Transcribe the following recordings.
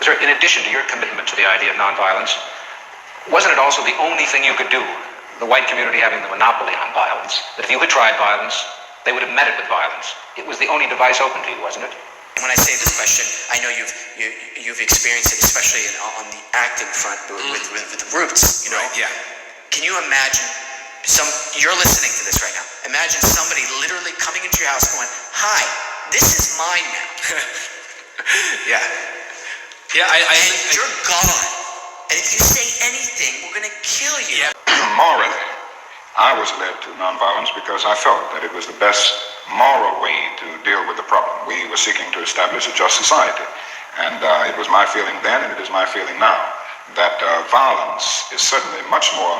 Sir, in addition to your commitment to the idea of nonviolence, wasn't it also the only thing you could do, the white community having the monopoly on violence, that if you had tried violence, they would have met it with violence? It was the only device open to you, wasn't it? When I say this question, I know you've experienced it, especially on the acting front with the Roots, you know? Right, yeah. Can you imagine you're listening to this right now. Imagine somebody literally coming into your house going, "Hi, this is mine now." Yeah. Yeah, and you're gone. And if you say anything, we're going to kill you. Yeah. Morally, I was led to nonviolence because I felt that it was the best moral way to deal with the problem. We were seeking to establish a just society. And it was my feeling then, and it is my feeling now, that violence is certainly much more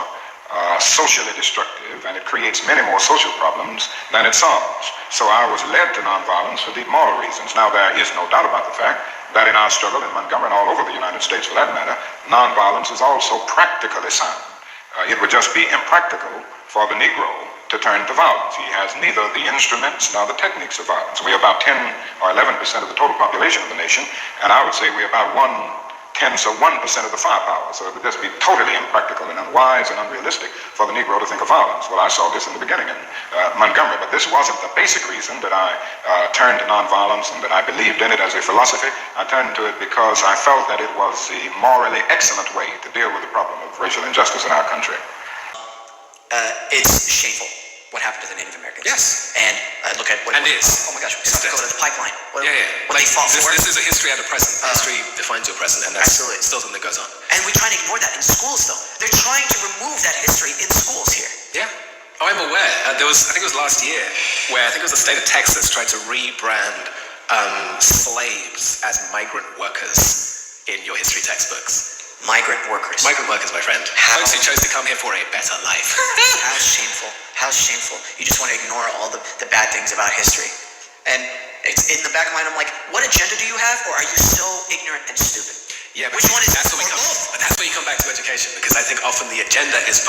socially destructive, and it creates many more social problems than it solves. So I was led to nonviolence for deep moral reasons. Now, there is no doubt about the fact that in our struggle in Montgomery and all over the United States for that matter, nonviolence is also practically sound. It would just be impractical for the Negro to turn to violence. He has neither the instruments nor the techniques of violence. We're about 10 or 11% of the total population of the nation, and I would say we're about 1/10 of the firepower. So it would just be totally impractical and unwise and unrealistic for the Negro to think of violence. Well, I saw this in the beginning in Montgomery, but this wasn't the basic reason that I turned to nonviolence and that I believed in it as a philosophy. I turned to it because I felt that it was the morally excellent way to deal with the problem of racial injustice in our country. It's shameful what happened to the Native Americans. Yes. And look at what... And it is. Oh my gosh, we still have to go to the pipeline. What Like, they fought for. This is a history and a present. History defines your present, and that's Absolutely. still something that goes on. And we try to ignore that in schools, though. They're trying to remove that history in schools here. Yeah. Oh, I'm aware. I think it was last year, where I think it was the state of Texas tried to rebrand slaves as migrant workers in your history textbooks. Migrant workers. Migrant workers, my friend. How? Folks who chose to come here for a better life. How shameful. How shameful. You just want to ignore all the bad things about history. And it's in the back of my mind, I'm like, what agenda do you have, or are you so ignorant and stupid? Yeah, but Which one is that's where you come back to education, because I think often the agenda is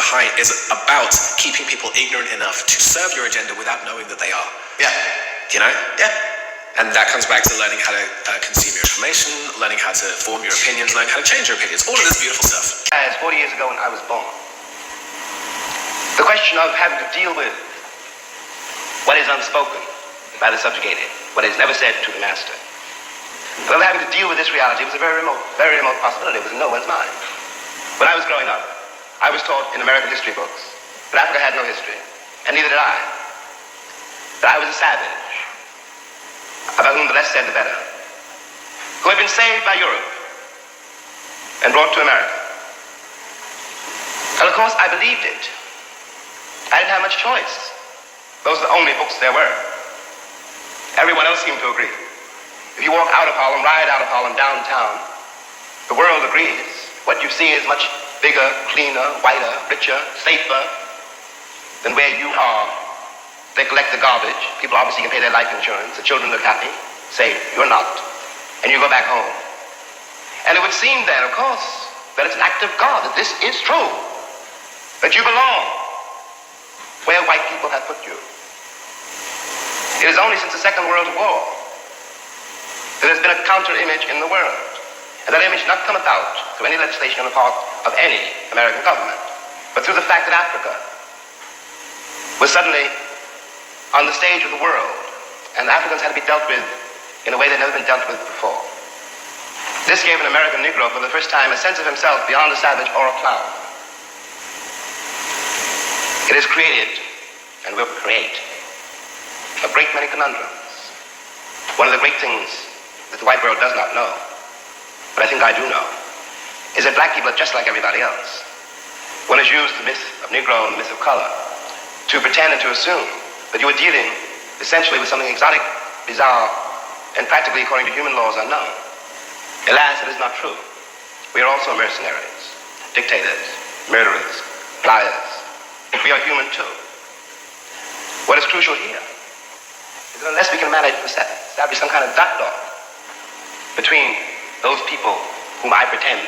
about keeping people ignorant enough to serve your agenda without knowing that they are. Yeah. You know? Yeah. And that comes back to learning how to consume your information, learning how to form your opinions, learning how to change your opinions. All of this beautiful stuff. As 40 years ago when I was born, the question of having to deal with what is unspoken by the subjugated, what is never said to the master, but having to deal with this reality was a very remote possibility. It was in no one's mind. When I was growing up, I was taught in American history books that Africa had no history, and neither did I. That I was a savage, about whom the less said the better, who had been saved by Europe and brought to America. And of course, I believed it. I didn't have much choice. Those are the only books there were. Everyone else seemed to agree. If you walk out of Harlem, ride out of Harlem, downtown, the world agrees. What you see is much bigger, cleaner, whiter, richer, safer than where you are. They collect the garbage. People obviously can pay their life insurance. The children look happy. Safe. You're not. And you go back home. And it would seem then, of course, that it's an act of God, that this is true. That you belong where white people have put you. It is only since the Second World War that there's been a counter-image in the world. And that image not come about through any legislation on the part of any American government, but through the fact that Africa was suddenly on the stage of the world, and Africans had to be dealt with in a way they'd never been dealt with before. This gave an American Negro for the first time a sense of himself beyond a savage or a clown. It has created, and will create, a great many conundrums. One of the great things that the white world does not know, but I think I do know, is that black people are just like everybody else. One has used the myth of Negro and the myth of color to pretend and to assume that you are dealing essentially with something exotic, bizarre, and practically, according to human laws, unknown. Alas, it is not true. We are also mercenaries, dictators, murderers, liars. We are human too. What is crucial here is that unless we can manage to establish some kind of dialogue between those people whom I pretend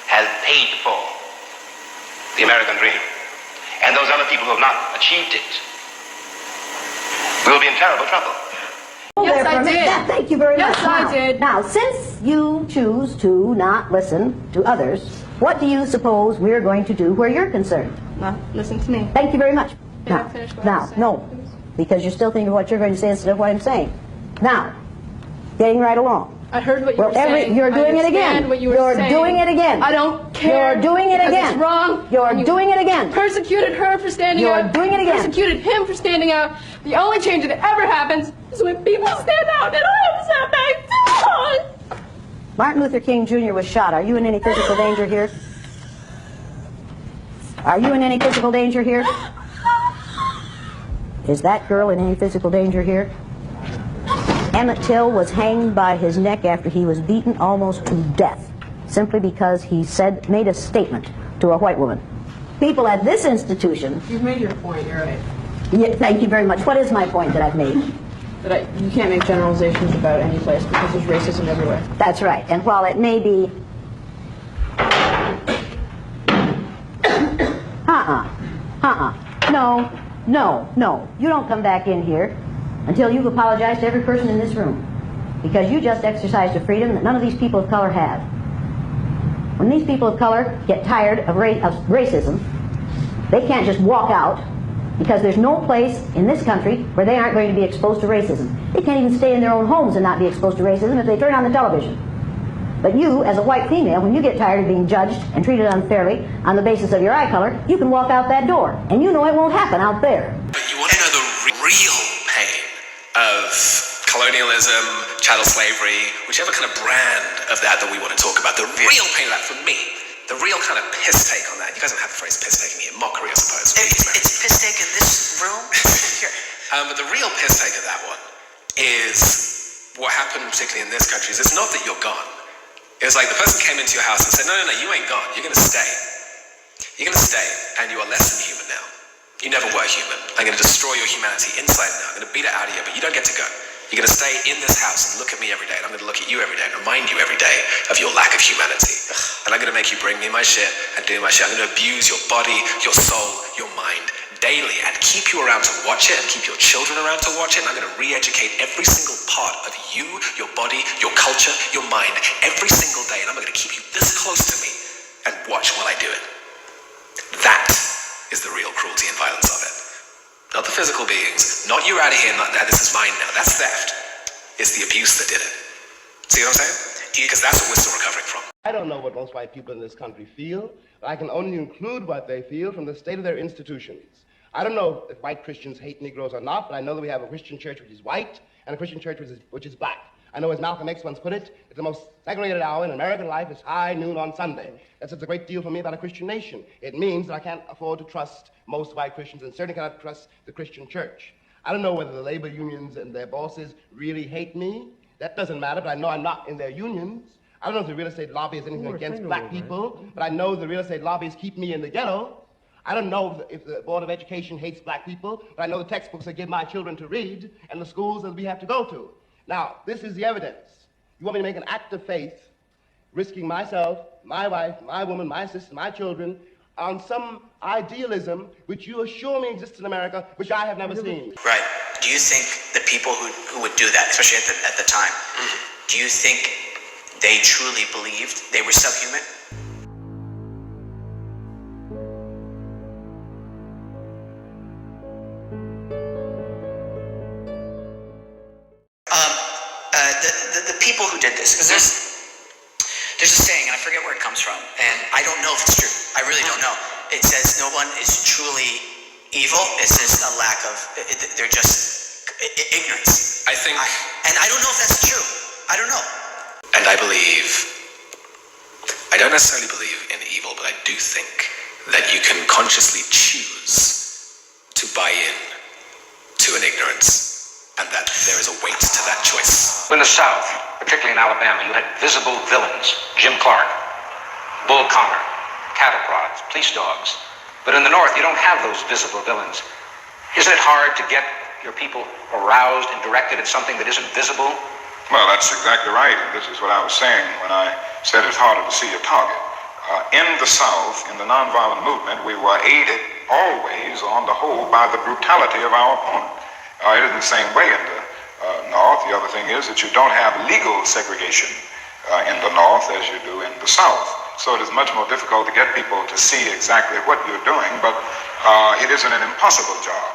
have paid for the American dream and those other people who have not achieved it, we will be in terrible trouble. Yes, I did. Thank you very much. Yes, I did. Now, since you choose to not listen to others, what do you suppose we're going to do where you're concerned? Well, listen to me. Thank you very much. Can I finish what I was saying, No, please? because you're still thinking of what you're going to say instead of what I'm saying. Now, getting right along. I heard what you were saying. You're doing it again. What you were You're saying. doing it again. I don't care. You're doing it because again. It's wrong. You're doing it again. Persecuted her for standing out. You're doing it again. Persecuted him for standing out. The only change that ever happens is when people stand out and I stand back. Martin Luther King Jr. was shot. Are you in any physical danger here? Are you in any physical danger here? Is that girl in any physical danger here? Emmett Till was hanged by his neck after he was beaten almost to death, simply because he made a statement to a white woman. People at this institution... You've made your point, you're right. Yeah, thank you very much. What is my point that I've made? That you can't make generalizations about any place because there's racism everywhere. That's right. And while it may be... No. You don't come back in here until you've apologized to every person in this room. Because you just exercised a freedom that none of these people of color have. When these people of color get tired of racism, they can't just walk out, because there's no place in this country where they aren't going to be exposed to racism. They can't even stay in their own homes and not be exposed to racism if they turn on the television. But you, as a white female, when you get tired of being judged and treated unfairly on the basis of your eye color, you can walk out that door. And you know it won't happen out there. But you want to know the real pain of colonialism, chattel slavery, whichever kind of brand of that we want to talk about. The real pain of that for me, the real kind of piss take on that. You guys don't have the phrase piss taking here, mockery, I suppose. It's piss take in this room. But the real piss take of that one is what happened, particularly in this country, is it's not that you're gone. It was like the person came into your house and said, no, you ain't gone. You're going to stay. You're going to stay, and you are less than human now. You never were human. I'm going to destroy your humanity inside and out. I'm going to beat it out of you, but you don't get to go. You're going to stay in this house and look at me every day, and I'm going to look at you every day and remind you every day of your lack of humanity. And I'm going to make you bring me my shit and do my shit. I'm going to abuse your body, your soul, your mind daily and keep you around to watch it and keep your children around to watch it. And I'm going to re-educate every single part of you, your body, your culture, your mind, every single day. And I'm going to keep you this close to me and watch while I do it. That is the real cruelty and violence of it. Not the physical beings, not you're out of here, not that, this is mine now. That's theft. It's the abuse that did it. See what I'm saying? Because that's what we're still recovering from. I don't know what most white people in this country feel, but I can only include what they feel from the state of their institutions. I don't know if white Christians hate Negroes or not, but I know that we have a Christian church which is white and a Christian church which is black. I know, as Malcolm X once put it, it's the most segregated hour in American life is high noon on Sunday. That says a great deal for me about a Christian nation. It means that I can't afford to trust most white Christians and certainly cannot trust the Christian church. I don't know whether the labor unions and their bosses really hate me. That doesn't matter, but I know I'm not in their unions. I don't know if the real estate lobby is anything against black people, but I know the real estate lobbies keep me in the ghetto. I don't know if the Board of Education hates black people, but I know the textbooks they give my children to read and the schools that we have to go to. Now, this is the evidence. You want me to make an act of faith, risking myself, my wife, my woman, my sister, my children, on some idealism which you assure me exists in America, which I have never seen. Right. Do you think the people who would do that, especially at the time, do you think they truly believed they were subhuman? The people who did this, because there's a saying, and I forget where it comes from, and I don't know if it's true. I really don't know. It says no one is truly evil. It says a lack of, they're just ignorance. I think... and I don't know if that's true. I don't know. And I don't necessarily believe in evil, but I do think that you can consciously choose to buy in to an ignorance, and that there is a weight to that choice. In the South, particularly in Alabama, you had visible villains. Jim Clark, Bull Connor, cattle prods, police dogs. But in the North, you don't have those visible villains. Isn't it hard to get your people aroused and directed at something that isn't visible? Well, that's exactly right. And this is what I was saying when I said it's harder to see a target. In the South, in the nonviolent movement, we were aided always, on the whole, by the brutality of our opponent. It is the same way in the North. The other thing is that you don't have legal segregation in the North as you do in the South. So it is much more difficult to get people to see exactly what you're doing, but it isn't an impossible job.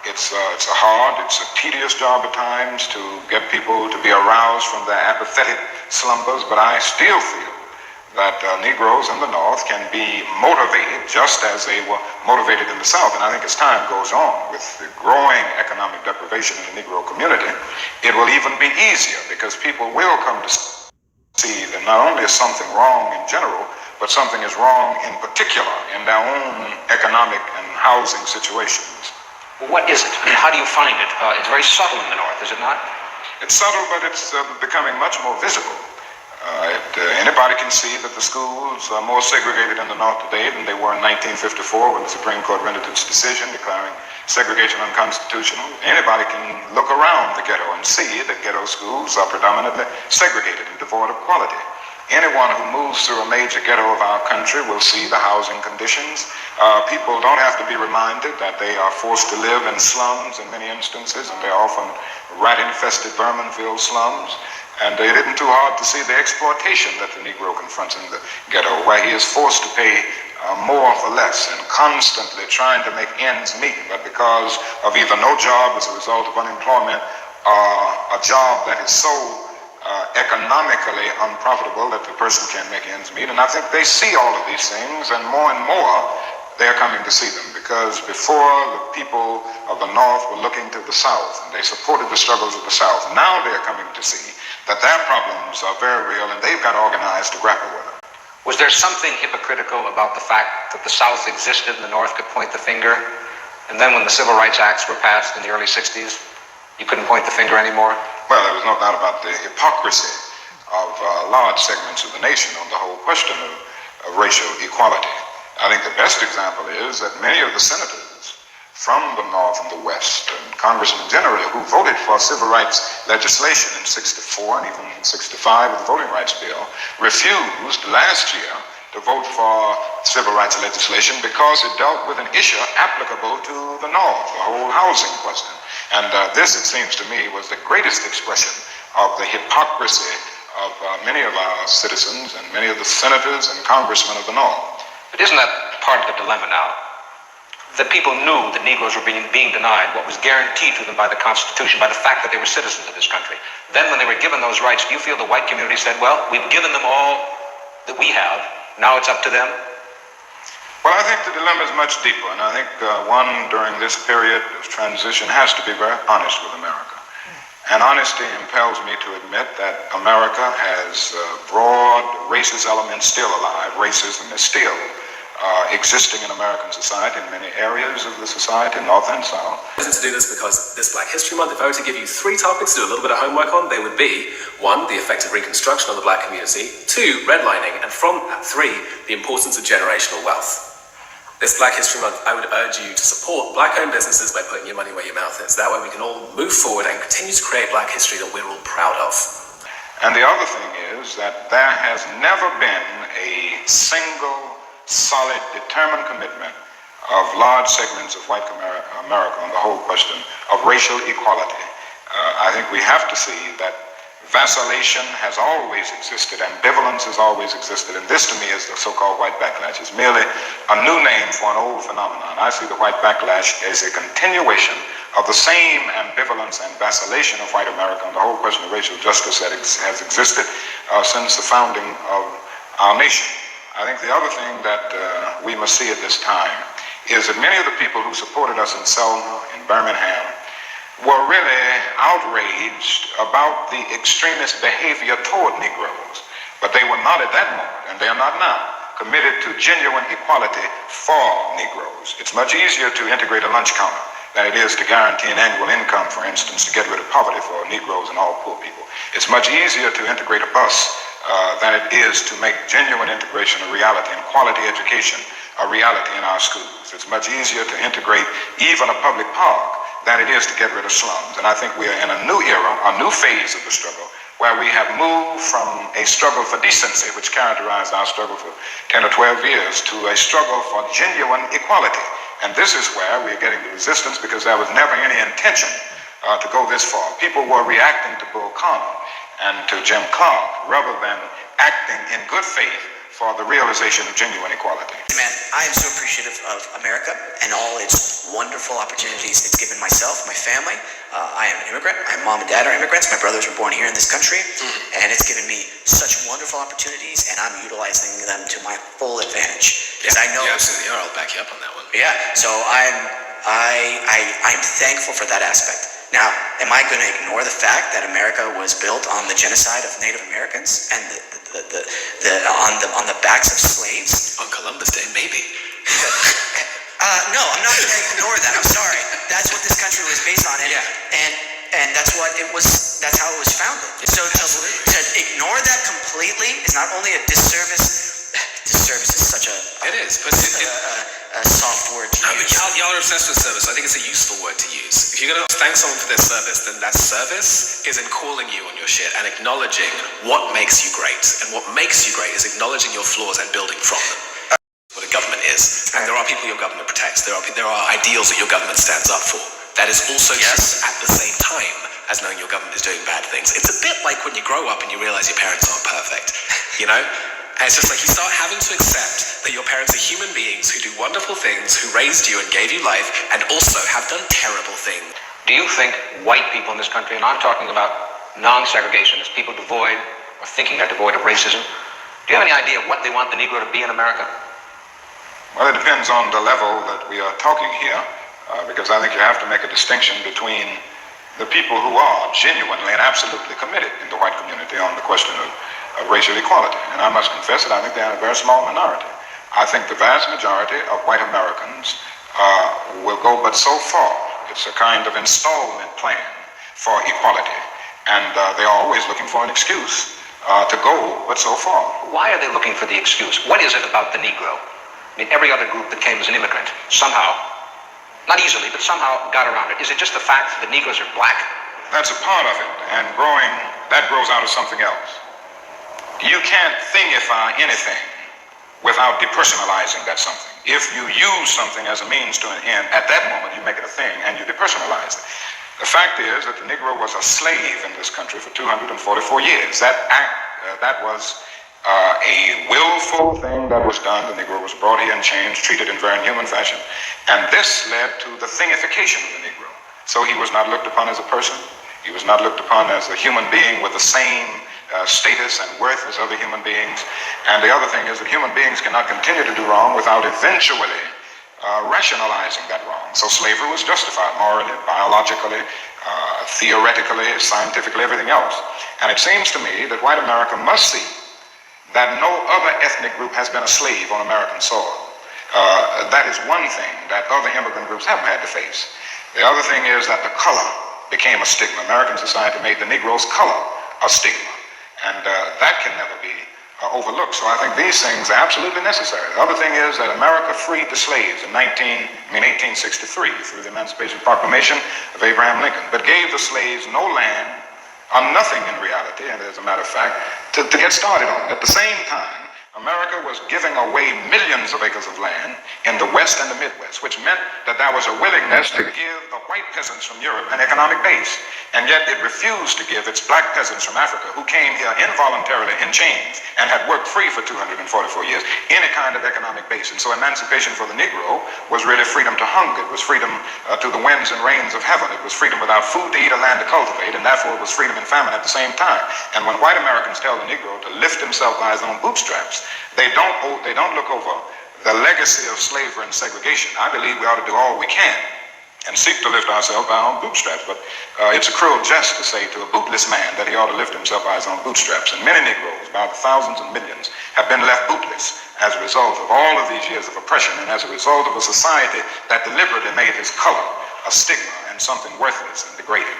It's a hard, it's a tedious job at times to get people to be aroused from their apathetic slumbers, but I still feel that Negroes in the North can be motivated just as they were motivated in the South. And I think as time goes on with the growing economic deprivation in the Negro community, it will even be easier because people will come to see that not only is something wrong in general, but something is wrong in particular in their own economic and housing situations. Well, what is it? I mean, how do you find it? It's very subtle in the North, is it not? It's subtle, but it's becoming much more visible. Anybody can see that the schools are more segregated in the North today than they were in 1954 when the Supreme Court rendered its decision declaring segregation unconstitutional. Anybody can look around the ghetto and see that ghetto schools are predominantly segregated and devoid of quality. Anyone who moves through a major ghetto of our country will see the housing conditions. People don't have to be reminded that they are forced to live in slums in many instances, and they're often rat-infested, vermin-filled slums. And it isn't too hard to see the exploitation that the Negro confronts in the ghetto, where he is forced to pay more for less and constantly trying to make ends meet, but because of either no job as a result of unemployment or a job that is so economically unprofitable that the person can't make ends meet. And I think they see all of these things, and more they're coming to see them, because before the people of the North were looking to the South and they supported the struggles of the South. Now they're coming to see that their problems are very real and they've got organized to grapple with them. Was there something hypocritical about the fact that the South existed and the North could point the finger? And then when the Civil Rights Acts were passed in the early 60s, you couldn't point the finger anymore? Well, there was no doubt about the hypocrisy of large segments of the nation on the whole question of racial equality. I think the best example is that many of the senators from the North and the West, and congressmen generally, who voted for civil rights legislation in 64 and even in 65 with the Voting Rights Bill, refused last year to vote for civil rights legislation because it dealt with an issue applicable to the North, the whole housing question. And this, it seems to me, was the greatest expression of the hypocrisy of many of our citizens and many of the senators and congressmen of the North. But isn't that part of the dilemma now? The people knew that Negroes were being denied what was guaranteed to them by the Constitution, by the fact that they were citizens of this country. Then when they were given those rights, do you feel the white community said, well, we've given them all that we have, now it's up to them? Well, I think the dilemma is much deeper, and I think one during this period of transition has to be very honest with America. And honesty impels me to admit that America has broad racist elements still alive. Racism is still existing in American society in many areas of the society, North and South. To do this because this Black History Month, if I were to give you 3 topics to do a little bit of homework on, they would be 1, the effective reconstruction of the Black community, 2, redlining, and from that 3, the importance of generational wealth. This Black History Month, I would urge you to support Black-owned businesses by putting your money where your mouth is. That way we can all move forward and continue to create Black history that we're all proud of. And the other thing is that there has never been a single, solid, determined commitment of large segments of white America on the whole question of racial equality. I think we have to see that vacillation has always existed, ambivalence has always existed, and this to me is the so-called white backlash. It's merely a new name for an old phenomenon. I see the white backlash as a continuation of the same ambivalence and vacillation of white America on the whole question of racial justice that has existed since the founding of our nation. I think the other thing that we must see at this time is that many of the people who supported us in Selma, in Birmingham, were really outraged about the extremist behavior toward Negroes. But they were not at that moment, and they are not now, committed to genuine equality for Negroes. It's much easier to integrate a lunch counter than it is to guarantee an annual income, for instance, to get rid of poverty for Negroes and all poor people. It's much easier to integrate a bus than it is to make genuine integration a reality and quality education a reality in our schools. It's much easier to integrate even a public park than it is to get rid of slums. And I think we are in a new era, a new phase of the struggle, where we have moved from a struggle for decency, which characterized our struggle for 10 or 12 years, to a struggle for genuine equality. And this is where we're getting the resistance, because there was never any intention to go this far. People were reacting to Bull Connor and to Jim Clark rather than acting in good faith for the realization of genuine equality. Man, I am so appreciative of America and all its wonderful opportunities it's given myself, my family. I am an immigrant. My mom and dad are immigrants. My brothers were born here in this country. And it's given me such wonderful opportunities, and I'm utilizing them to my full advantage. Because I know... You absolutely are. I'll back you up on that one. Yeah, so I'm thankful for that aspect. Now, am I going to ignore the fact that America was built on the genocide of Native Americans and on the backs of slaves? On Columbus Day, maybe. No, I'm not going to ignore that. I'm sorry. That's what this country was based on, and that's what it was. That's how it was founded. So to ignore that completely is not only a disservice. Disservice is such a soft word to use. Y'all are obsessed with service. I think it's a useful word to use. If you're going to thank someone for their service, then that service is in calling you on your shit and acknowledging what makes you great. And what makes you great is acknowledging your flaws and building from them. What a government is. And there are people your government protects. There are ideals that your government stands up for. That is also true at the same time as knowing your government is doing bad things. It's a bit like when you grow up and you realize your parents aren't perfect, you know? And it's just like you start having to accept that your parents are human beings who do wonderful things, who raised you and gave you life, and also have done terrible things. Do you think white people in this country, and I'm talking about non-segregationists, people devoid or thinking they're devoid of racism, do you have any idea what they want the Negro to be in America? Well, it depends on the level that we are talking here, because I think you have to make a distinction between the people who are genuinely and absolutely committed in the white community on the question of racial equality. And I must confess that I think they are a very small minority. I think the vast majority of white Americans will go but so far. It's a kind of installment plan for equality. And they are always looking for an excuse to go but so far. Why are they looking for the excuse? What is it about the Negro? I mean, every other group that came as an immigrant somehow, not easily, but somehow got around it. Is it just the fact that the Negroes are black? That's a part of it. And that grows out of something else. You can't thingify anything without depersonalizing that something. If you use something as a means to an end, at that moment you make it a thing and you depersonalize it. The fact is that the Negro was a slave in this country for 244 years. That was a willful thing that was done. The Negro was brought here and changed, treated in very inhuman fashion. And this led to the thingification of the Negro. So he was not looked upon as a person. He was not looked upon as a human being with the same status and worth as other human beings. And the other thing is that human beings cannot continue to do wrong without eventually rationalizing that wrong. So slavery was justified morally, biologically, theoretically, scientifically, everything else. And it seems to me that white America must see that no other ethnic group has been a slave on American soil. That is one thing that other immigrant groups haven't had to face. The other thing is that the color became a stigma. American society made the Negro's color a stigma. And that can never be overlooked. So I think these things are absolutely necessary. The other thing is that America freed the slaves in 1863 through the Emancipation Proclamation of Abraham Lincoln, but gave the slaves no land, on nothing in reality, and as a matter of fact, to get started on. At the same time, America was giving away millions of acres of land in the West and the Midwest, which meant that there was a willingness to give the white peasants from Europe an economic base. And yet it refused to give its black peasants from Africa, who came here involuntarily in chains and had worked free for 244 years, any kind of economic base. And so emancipation for the Negro was really freedom to hunger. It was freedom to the winds and rains of heaven. It was freedom without food to eat or land to cultivate, and therefore it was freedom and famine at the same time. And when white Americans tell the Negro to lift himself by his own bootstraps, they don't look over the legacy of slavery and segregation. I believe we ought to do all we can and seek to lift ourselves by our own bootstraps. But it's a cruel jest to say to a bootless man that he ought to lift himself by his own bootstraps. And many Negroes, by the thousands and millions, have been left bootless as a result of all of these years of oppression and as a result of a society that deliberately made his color a stigma and something worthless and degrading.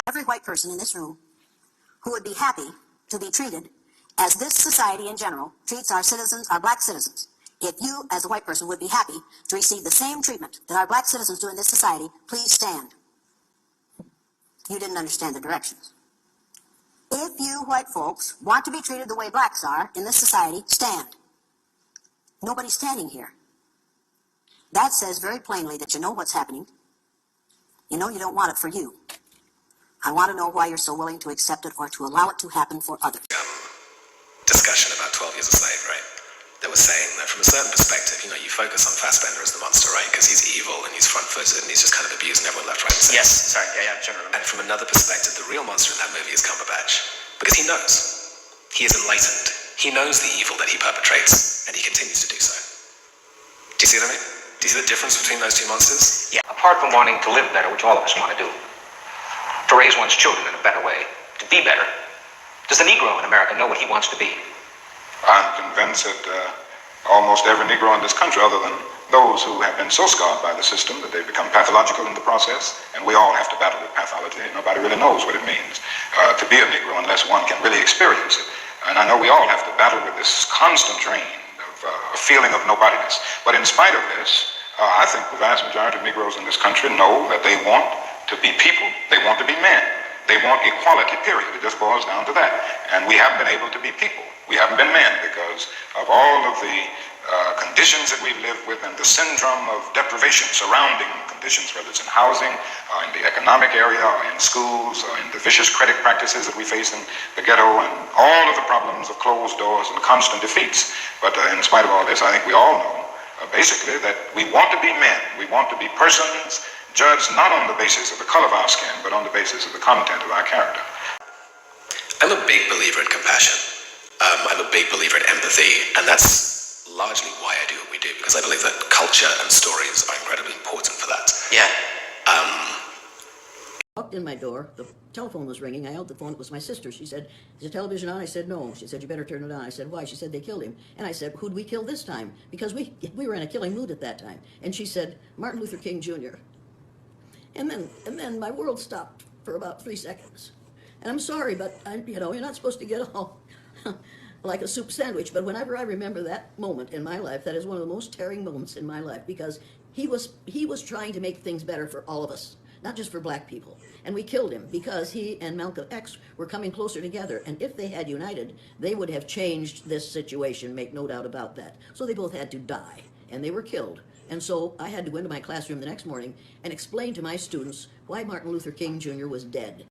Every white person in this room who would be happy to be treated as this society in general treats our citizens, our black citizens. If you, as a white person, would be happy to receive the same treatment that our black citizens do in this society, please stand. You didn't understand the directions. If you white folks want to be treated the way blacks are in this society, stand. Nobody's standing here. That says very plainly that you know what's happening. You know you don't want it for you. I want to know why you're so willing to accept it or to allow it to happen for others. Discussion about 12 Years a Slave, right? That was saying that from a certain perspective, you focus on Fassbender as the monster, right? Because he's evil and he's front-footed and he's just kind of abusing everyone left, right, and center. Yes, sorry, yeah, generally. And from another perspective, the real monster in that movie is Cumberbatch. Because he knows. He is enlightened. He knows the evil that he perpetrates, and he continues to do so. Do you see what I mean? Do you see the difference between those two monsters? Yeah. Apart from wanting to live better, which all of us want to do, to raise one's children in a better way, to be better, does the Negro in America know what he wants to be? I'm convinced that almost every Negro in this country, other than those who have been so scarred by the system that they become pathological in the process, and we all have to battle with pathology. Nobody really knows what it means to be a Negro unless one can really experience it. And I know we all have to battle with this constant drain of a feeling of nobodiness. But in spite of this, I think the vast majority of Negroes in this country know that they want to be people. They want to be men. They want equality, period. It just boils down to that. And we haven't been able to be people. We haven't been men because of all of the conditions that we've lived with and the syndrome of deprivation surrounding conditions, whether it's in housing, in the economic area, or in schools, or in the vicious credit practices that we face in the ghetto, and all of the problems of closed doors and constant defeats. But in spite of all this, I think we all know, basically, that we want to be men. We want to be persons judged not on the basis of the color of our skin, but on the basis of the content of our character. I'm a big believer in compassion. I'm a big believer in empathy, and that's largely why I do what we do, because I believe that culture and stories are incredibly important for that. Yeah. Walked in my door, the telephone was ringing, I held the phone, it was my sister. She said, "Is the television on?" I said, "No." She said, "You better turn it on." I said, "Why?" She said, "They killed him." And I said, "Who'd we kill this time?" Because we were in a killing mood at that time. And she said, "Martin Luther King Jr." And then my world stopped for about 3 seconds. And I'm sorry, but you're not supposed to get all like a soup sandwich, but whenever I remember that moment in my life, that is one of the most tearing moments in my life, because he was trying to make things better for all of us, not just for black people. And we killed him because he and Malcolm X were coming closer together, and if they had united, they would have changed this situation, make no doubt about that. So they both had to die, and they were killed. And so I had to go into my classroom the next morning and explain to my students why Martin Luther King Jr. was dead.